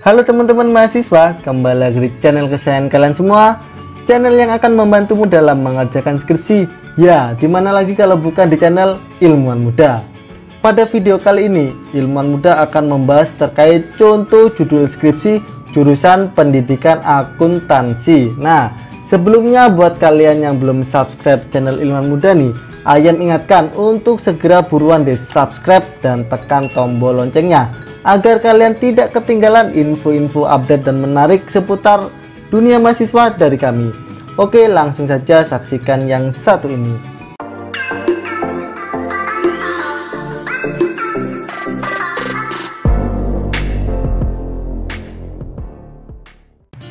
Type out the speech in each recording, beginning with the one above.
Halo teman-teman mahasiswa, kembali lagi di channel kesayangan kalian semua, channel yang akan membantumu dalam mengerjakan skripsi. Ya, dimana lagi kalau bukan di channel Ilmuwan Muda. Pada video kali ini, Ilmuwan Muda akan membahas terkait contoh judul skripsi jurusan pendidikan akuntansi. Nah, sebelumnya buat kalian yang belum subscribe channel Ilmuwan Muda nih, Ayam ingatkan untuk segera buruan di subscribe dan tekan tombol loncengnya agar kalian tidak ketinggalan info-info update dan menarik seputar dunia mahasiswa dari kami. Oke, langsung saja saksikan yang satu ini.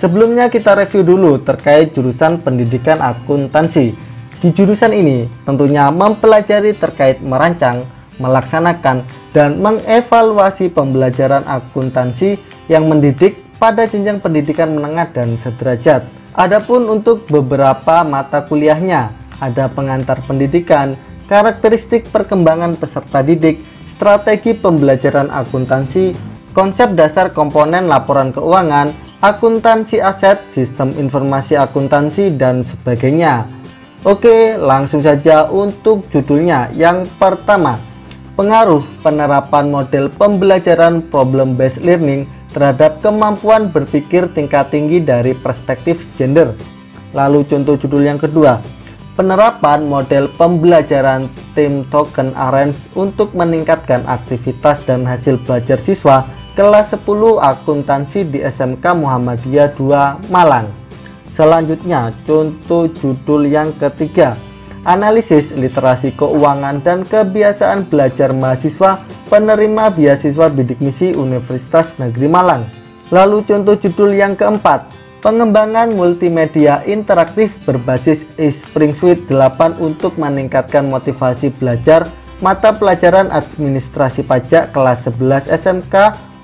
Sebelumnya kita review dulu terkait jurusan pendidikan akuntansi. Di jurusan ini tentunya mempelajari terkait merancang, melaksanakan, dan mengevaluasi pembelajaran akuntansi yang mendidik pada jenjang pendidikan menengah dan sederajat. Adapun untuk beberapa mata kuliahnya, ada pengantar pendidikan, karakteristik perkembangan peserta didik, strategi pembelajaran akuntansi, konsep dasar komponen laporan keuangan, akuntansi aset, sistem informasi akuntansi, dan sebagainya. Oke, langsung saja untuk judulnya. Yang pertama, pengaruh penerapan model pembelajaran problem based learning terhadap kemampuan berpikir tingkat tinggi dari perspektif gender. Lalu contoh judul yang kedua, penerapan model pembelajaran theme token arrange untuk meningkatkan aktivitas dan hasil belajar siswa kelas 10 akuntansi di SMK Muhammadiyah 2 Malang. Selanjutnya, contoh judul yang ketiga, analisis literasi keuangan dan kebiasaan belajar mahasiswa penerima beasiswa bidik misi Universitas Negeri Malang. Lalu contoh judul yang keempat, pengembangan multimedia interaktif berbasis Spring Suite 8 untuk meningkatkan motivasi belajar mata pelajaran administrasi pajak kelas 11 SMK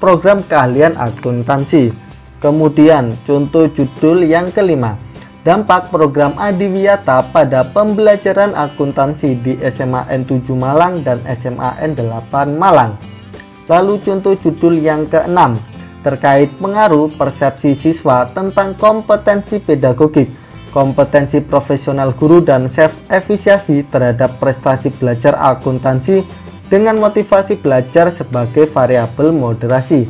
program keahlian akuntansi. Kemudian contoh judul yang kelima, dampak program Adiwiyata pada pembelajaran akuntansi di SMAN 7 Malang dan SMAN 8 Malang. Lalu contoh judul yang keenam, terkait pengaruh persepsi siswa tentang kompetensi pedagogik, kompetensi profesional guru, dan self-efisiensi terhadap prestasi belajar akuntansi dengan motivasi belajar sebagai variabel moderasi.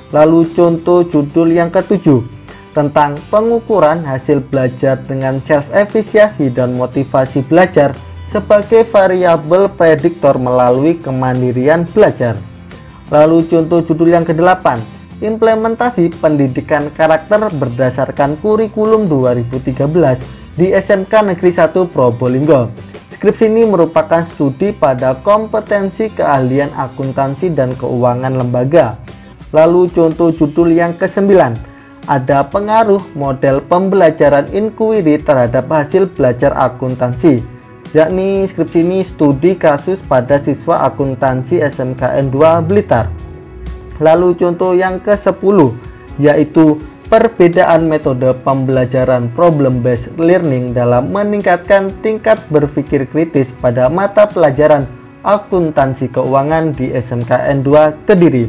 Lalu contoh judul yang ketujuh, tentang pengukuran hasil belajar dengan self-efisiensi dan motivasi belajar sebagai variabel prediktor melalui kemandirian belajar. Lalu contoh judul yang kedelapan, implementasi pendidikan karakter berdasarkan kurikulum 2013 di SMK Negeri 1 Probolinggo. Skripsi ini merupakan studi pada kompetensi keahlian akuntansi dan keuangan lembaga. Lalu contoh judul yang kesembilan, ada pengaruh model pembelajaran inquiry terhadap hasil belajar akuntansi, yakni skripsi ini studi kasus pada siswa akuntansi SMKN 2 Blitar. Lalu contoh yang ke-10, yaitu perbedaan metode pembelajaran problem based learning dalam meningkatkan tingkat berpikir kritis pada mata pelajaran akuntansi keuangan di SMKN 2 Kediri.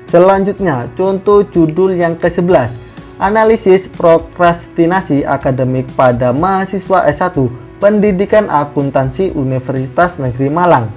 Selanjutnya, contoh judul yang ke-11, analisis prokrastinasi akademik pada mahasiswa S1 Pendidikan Akuntansi Universitas Negeri Malang.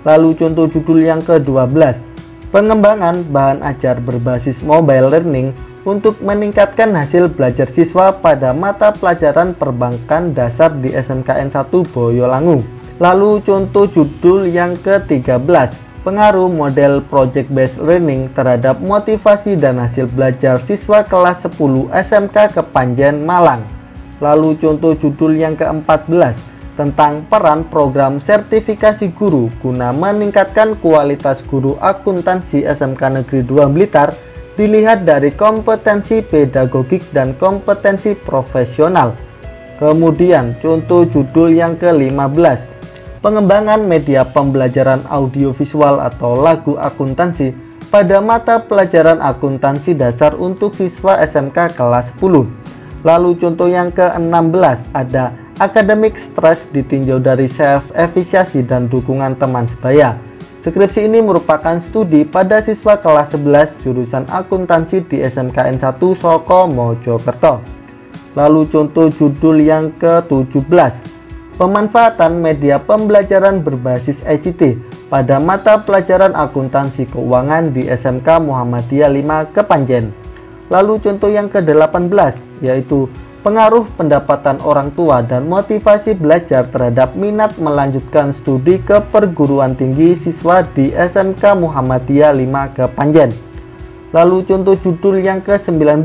Lalu contoh judul yang ke-12, pengembangan bahan ajar berbasis mobile learning untuk meningkatkan hasil belajar siswa pada mata pelajaran perbankan dasar di SMKN 1 Boyolangu. Lalu contoh judul yang ke-13, pengaruh model project based learning terhadap motivasi dan hasil belajar siswa kelas 10 SMK Kepanjen Malang. Lalu contoh judul yang ke-14, tentang peran program sertifikasi guru guna meningkatkan kualitas guru akuntansi SMK Negeri 2 Blitar dilihat dari kompetensi pedagogik dan kompetensi profesional. Kemudian contoh judul yang ke-15, pengembangan media pembelajaran audiovisual atau lagu akuntansi pada mata pelajaran akuntansi dasar untuk siswa SMK kelas 10. Lalu contoh yang ke-16, ada academic stress ditinjau dari self-efisiensi dan dukungan teman sebaya. Skripsi ini merupakan studi pada siswa kelas 11 jurusan akuntansi di SMKN 1 Soko Mojokerto. Lalu contoh judul yang ke-17, pemanfaatan media pembelajaran berbasis ICT pada mata pelajaran akuntansi keuangan di SMK Muhammadiyah 5 Kepanjen. Lalu contoh yang ke-18 yaitu pengaruh pendapatan orang tua dan motivasi belajar terhadap minat melanjutkan studi ke perguruan tinggi siswa di SMK Muhammadiyah 5 Kepanjen. Lalu contoh judul yang ke-19,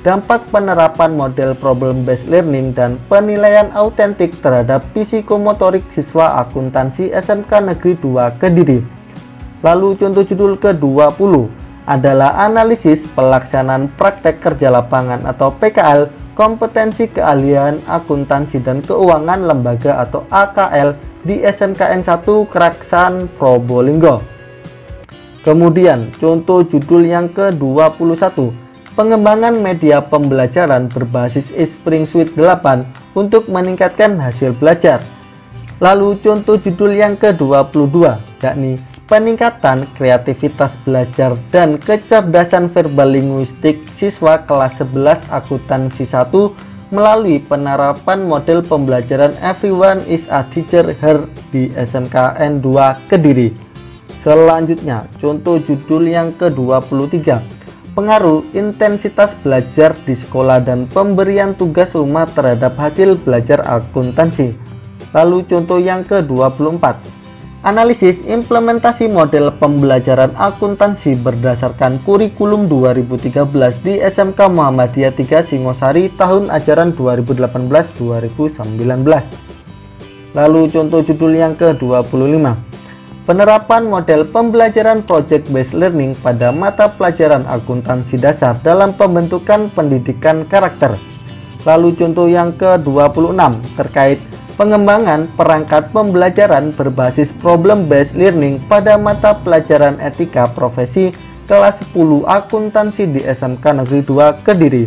dampak penerapan model problem based learning dan penilaian autentik terhadap psikomotorik siswa akuntansi SMK Negeri 2 Kediri. Lalu contoh judul ke-20 adalah analisis pelaksanaan praktek kerja lapangan atau PKL kompetensi keahlian akuntansi dan keuangan lembaga atau AKL di SMKN 1 Kraksan Probolinggo. Kemudian contoh judul yang ke-21, pengembangan media pembelajaran berbasis Spring Suite 8 untuk meningkatkan hasil belajar. Lalu contoh judul yang ke-22 yakni peningkatan kreativitas belajar dan kecerdasan verbal linguistik siswa kelas 11 akuntansi 1 melalui penerapan model pembelajaran Everyone is a Teacher Here di SMKN 2 Kediri. Selanjutnya contoh judul yang ke-23, pengaruh intensitas belajar di sekolah dan pemberian tugas rumah terhadap hasil belajar akuntansi. Lalu contoh yang ke-24, analisis implementasi model pembelajaran akuntansi berdasarkan kurikulum 2013 di SMK Muhammadiyah 3 Singosari tahun ajaran 2018-2019. Lalu contoh judul yang ke-25, penerapan model pembelajaran project based learning pada mata pelajaran akuntansi dasar dalam pembentukan pendidikan karakter. Lalu contoh yang ke-26 terkait pengembangan perangkat pembelajaran berbasis problem based learning pada mata pelajaran etika profesi kelas 10 akuntansi di SMK Negeri 2 Kediri.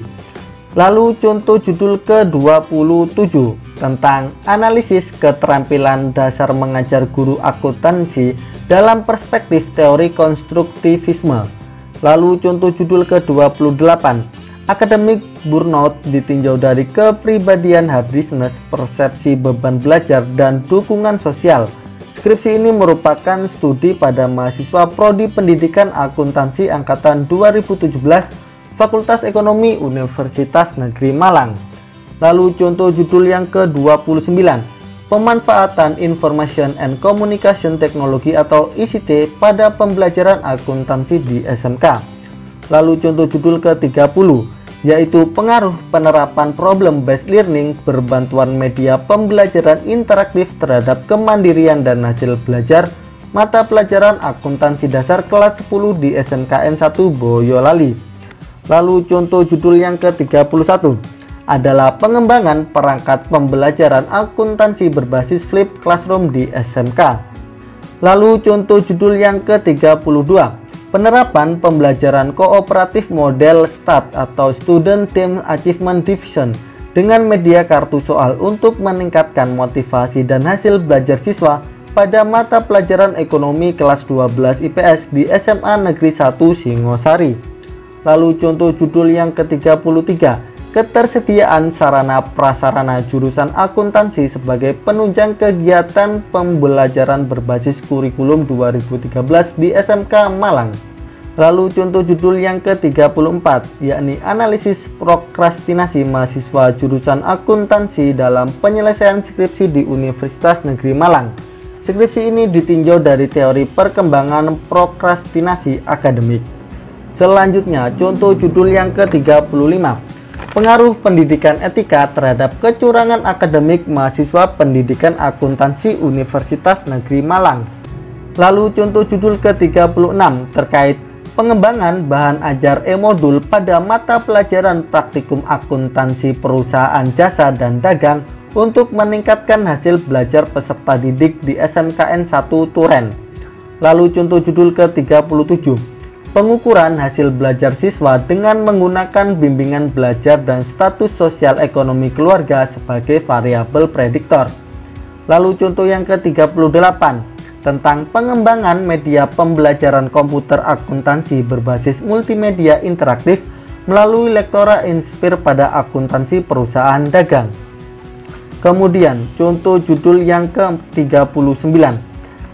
Lalu contoh judul ke-27 tentang analisis keterampilan dasar mengajar guru akuntansi dalam perspektif teori konstruktivisme. Lalu contoh judul ke-28, akademik burnout ditinjau dari kepribadian hardishness, persepsi beban belajar, dan dukungan sosial. Skripsi ini merupakan studi pada mahasiswa Prodi Pendidikan Akuntansi Angkatan 2017 Fakultas Ekonomi Universitas Negeri Malang. Lalu contoh judul yang ke-29, pemanfaatan Information and Communication Technology atau ICT pada pembelajaran akuntansi di SMK. Lalu contoh judul ke-30 yaitu pengaruh penerapan problem based learning berbantuan media pembelajaran interaktif terhadap kemandirian dan hasil belajar mata pelajaran akuntansi dasar kelas 10 di SMKN 1 Boyolali. Lalu contoh judul yang ke-31 adalah pengembangan perangkat pembelajaran akuntansi berbasis flip classroom di SMK. Lalu contoh judul yang ke-32, penerapan pembelajaran kooperatif model STAT atau Student Team Achievement Division dengan media kartu soal untuk meningkatkan motivasi dan hasil belajar siswa pada mata pelajaran ekonomi kelas 12 IPS di SMA Negeri 1 Singosari. Lalu contoh judul yang ke-33, ketersediaan sarana prasarana jurusan akuntansi sebagai penunjang kegiatan pembelajaran berbasis kurikulum 2013 di SMK Malang. Lalu contoh judul yang ke-34 yakni analisis prokrastinasi mahasiswa jurusan akuntansi dalam penyelesaian skripsi di Universitas Negeri Malang. Skripsi ini ditinjau dari teori perkembangan prokrastinasi akademik. Selanjutnya contoh judul yang ke-35, pengaruh pendidikan etika terhadap kecurangan akademik mahasiswa pendidikan akuntansi Universitas Negeri Malang. Lalu contoh judul ke-36 terkait pengembangan bahan ajar e-modul pada mata pelajaran praktikum akuntansi perusahaan jasa dan dagang untuk meningkatkan hasil belajar peserta didik di SMKN 1 Turen. Lalu contoh judul ke-37, pengukuran hasil belajar siswa dengan menggunakan bimbingan belajar dan status sosial ekonomi keluarga sebagai variabel prediktor. Lalu contoh yang ke-38 tentang pengembangan media pembelajaran komputer akuntansi berbasis multimedia interaktif melalui Lektora Inspire pada akuntansi perusahaan dagang. Kemudian, contoh judul yang ke-39,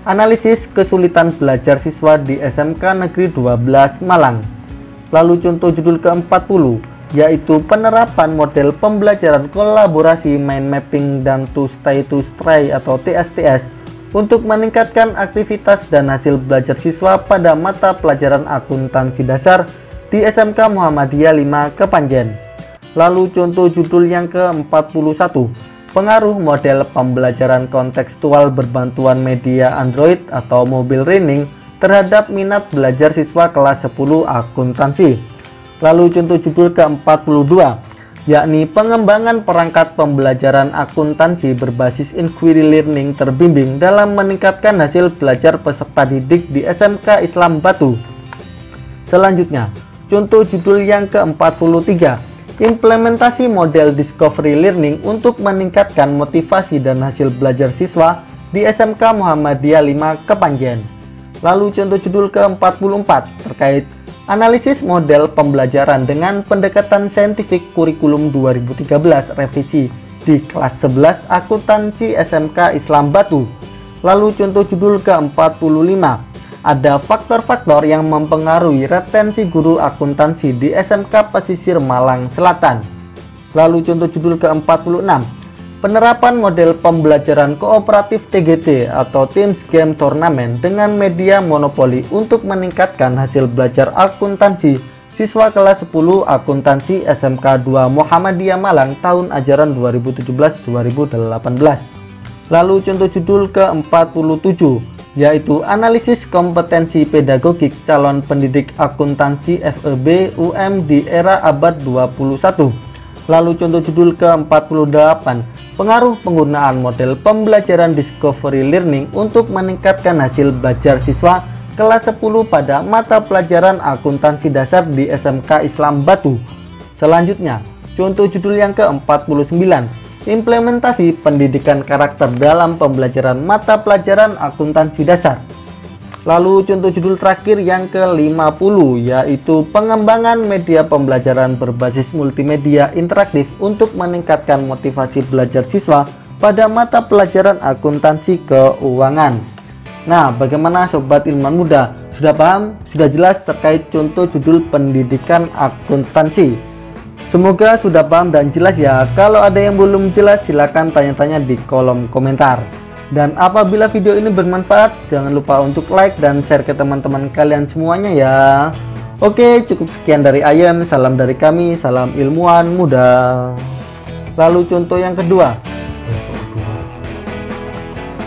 analisis kesulitan belajar siswa di SMK Negeri 12 Malang. Lalu contoh judul ke-40, yaitu penerapan model pembelajaran kolaborasi mind mapping dan to try atau TSTS untuk meningkatkan aktivitas dan hasil belajar siswa pada mata pelajaran akuntansi dasar di SMK Muhammadiyah 5 Kepanjen. Lalu contoh judul yang ke-41, pengaruh model pembelajaran kontekstual berbantuan media Android atau mobile learning terhadap minat belajar siswa kelas 10 akuntansi. Lalu contoh judul ke-42, yakni pengembangan perangkat pembelajaran akuntansi berbasis inquiry learning terbimbing dalam meningkatkan hasil belajar peserta didik di SMK Islam Batu. Selanjutnya, contoh judul yang ke-43, implementasi model discovery learning untuk meningkatkan motivasi dan hasil belajar siswa di SMK Muhammadiyah 5 Kepanjen. Lalu contoh judul ke-44 terkait analisis model pembelajaran dengan pendekatan saintifik kurikulum 2013 revisi di kelas 11 akuntansi SMK Islam Batu. Lalu contoh judul ke-45, ada faktor-faktor yang mempengaruhi retensi guru akuntansi di SMK Pesisir Malang Selatan. Lalu contoh judul ke-46, penerapan model pembelajaran kooperatif TGT atau Teams Game Tournament dengan media monopoli untuk meningkatkan hasil belajar akuntansi siswa kelas 10 akuntansi SMK 2 Muhammadiyah Malang tahun ajaran 2017-2018. Lalu contoh judul ke-47, yaitu analisis kompetensi pedagogik calon pendidik akuntansi FEB UM di era abad 21. Lalu contoh judul ke-48, pengaruh penggunaan model pembelajaran discovery learning untuk meningkatkan hasil belajar siswa kelas 10 pada mata pelajaran akuntansi dasar di SMK Islam Batu. Selanjutnya, contoh judul yang ke-49, implementasi pendidikan karakter dalam pembelajaran mata pelajaran akuntansi dasar. Lalu contoh judul terakhir yang ke-50, yaitu pengembangan media pembelajaran berbasis multimedia interaktif untuk meningkatkan motivasi belajar siswa pada mata pelajaran akuntansi keuangan. Nah, bagaimana sobat ilmuwan muda? Sudah paham? Sudah jelas terkait contoh judul pendidikan akuntansi? Semoga sudah paham dan jelas ya. Kalau ada yang belum jelas, silahkan tanya-tanya di kolom komentar. Dan apabila video ini bermanfaat, jangan lupa untuk like dan share ke teman-teman kalian semuanya ya. Oke, cukup sekian dari Ayem. Salam dari kami, salam ilmuwan muda. Lalu contoh yang kedua.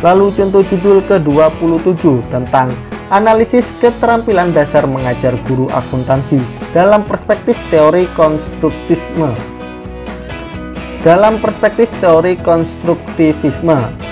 Lalu contoh judul ke-27 tentang analisis keterampilan dasar mengajar guru akuntansi dalam perspektif teori konstruktivisme. Dalam perspektif teori konstruktivisme,